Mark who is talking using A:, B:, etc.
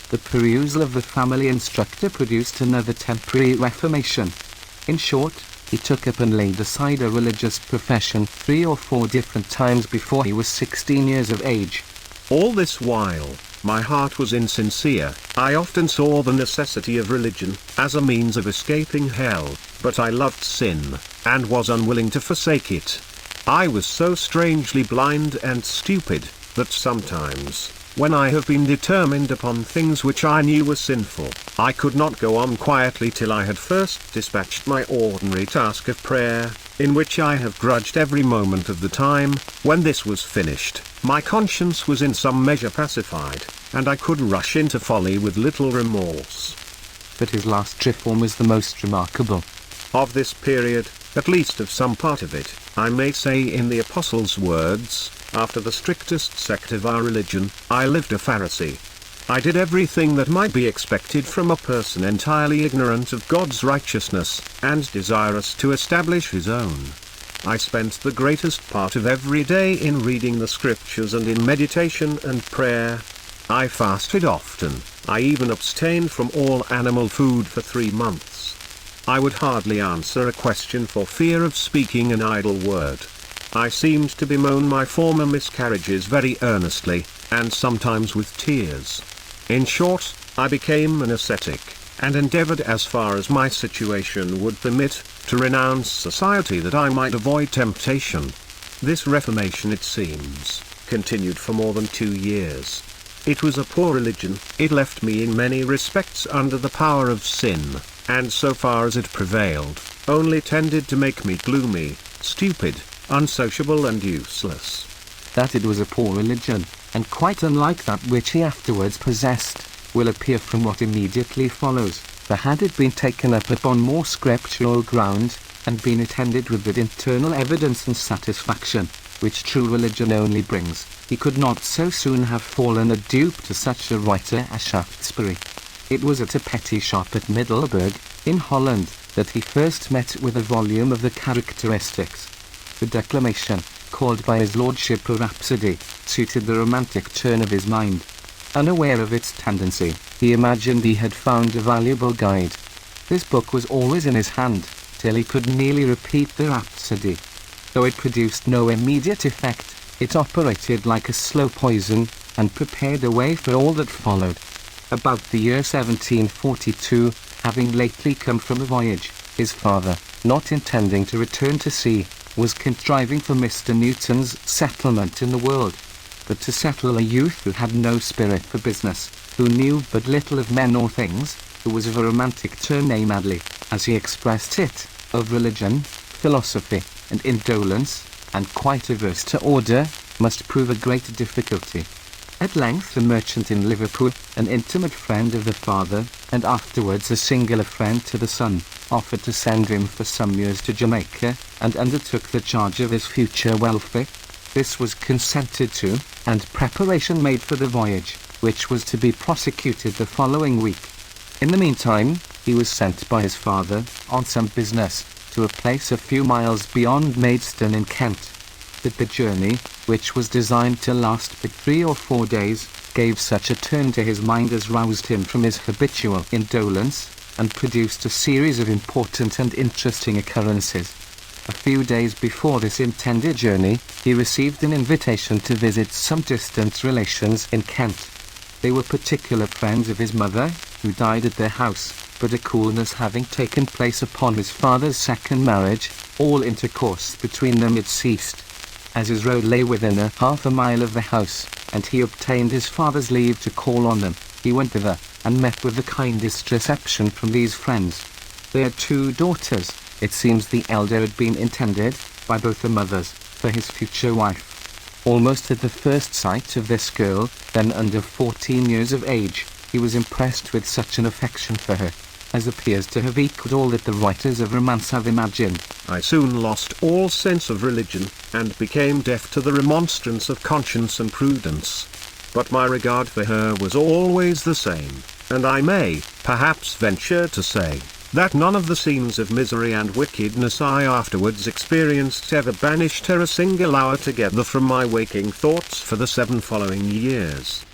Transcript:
A: The perusal of the family instructor produced another temporary reformation. In short, he took up and laid aside a religious profession 3 or 4 different times before he was 16 years of age.
B: All this while, my heart was insincere. I often saw the necessity of religion as a means of escaping hell, but I loved sin, and was unwilling to forsake it. I was so strangely blind and stupid, that sometimes, when I have been determined upon things which I knew were sinful, I could not go on quietly till I had first dispatched my ordinary task of prayer, in which I have grudged every moment of the time. When this was finished, my conscience was in some measure pacified, and I could rush into folly with little remorse.
A: But his last reform is the most remarkable.
B: Of this period, at least of some part of it, I may say in the Apostle's words, "After the strictest sect of our religion, I lived a Pharisee. I did everything that might be expected from a person entirely ignorant of God's righteousness, and desirous to establish his own. I spent the greatest part of every day in reading the Scriptures and in meditation and prayer. I fasted often, I even abstained from all animal food for 3 months. I would hardly answer a question for fear of speaking an idle word. I seemed to bemoan my former miscarriages very earnestly, and sometimes with tears. In short, I became an ascetic, and endeavored as far as my situation would permit, to renounce society that I might avoid temptation. This reformation, it seems, continued for more than 2 years. It was a poor religion. It left me in many respects under the power of sin, and so far as it prevailed, only tended to make me gloomy, stupid, unsociable and useless."
A: That it was a poor religion, and quite unlike that which he afterwards possessed, will appear from what immediately follows. For had it been taken up upon more scriptural ground, and been attended with that internal evidence and satisfaction, which true religion only brings, he could not so soon have fallen a dupe to such a writer as Shaftesbury. It was at a petty shop at Middelburg, in Holland, that he first met with a volume of the Characteristics. The declamation, called by his lordship a rhapsody, suited the romantic turn of his mind. Unaware of its tendency, he imagined he had found a valuable guide. This book was always in his hand, till he could merely repeat the rhapsody. Though it produced no immediate effect, it operated like a slow poison, and prepared a way for all that followed. About the year 1742, having lately come from a voyage, his father, not intending to return to sea, was contriving for Mr. Newton's settlement in the world. But to settle a youth who had no spirit for business, who knew but little of men or things, who was of a romantic turn namely, as he expressed it, of religion, philosophy, and indolence, and quite averse to order, must prove a great difficulty. At length a merchant in Liverpool, an intimate friend of the father, and afterwards a singular friend to the son, offered to send him for some years to Jamaica, and undertook the charge of his future welfare. This was consented to, and preparation made for the voyage, which was to be prosecuted the following week. In the meantime, he was sent by his father, on some business, to a place a few miles beyond Maidstone in Kent. But the journey, which was designed to last but 3 or 4 days, gave such a turn to his mind as roused him from his habitual indolence, and produced a series of important and interesting occurrences. A few days before this intended journey, he received an invitation to visit some distant relations in Kent. They were particular friends of his mother, who died at their house, but a coolness having taken place upon his father's second marriage, all intercourse between them had ceased. As his road lay within half a mile of the house, and he obtained his father's leave to call on them, he went thither, and met with the kindest reception from these friends. They had 2 daughters. It seems the elder had been intended, by both the mothers, for his future wife. Almost at the first sight of this girl, then under 14 years of age, he was impressed with such an affection for her, as appears to have equalled all that the writers of romance have imagined.
B: I soon lost all sense of religion, and became deaf to the remonstrance of conscience and prudence. But my regard for her was always the same, and I may, perhaps, venture to say, that none of the scenes of misery and wickedness I afterwards experienced ever banished her a single hour together from my waking thoughts for the 7 following years.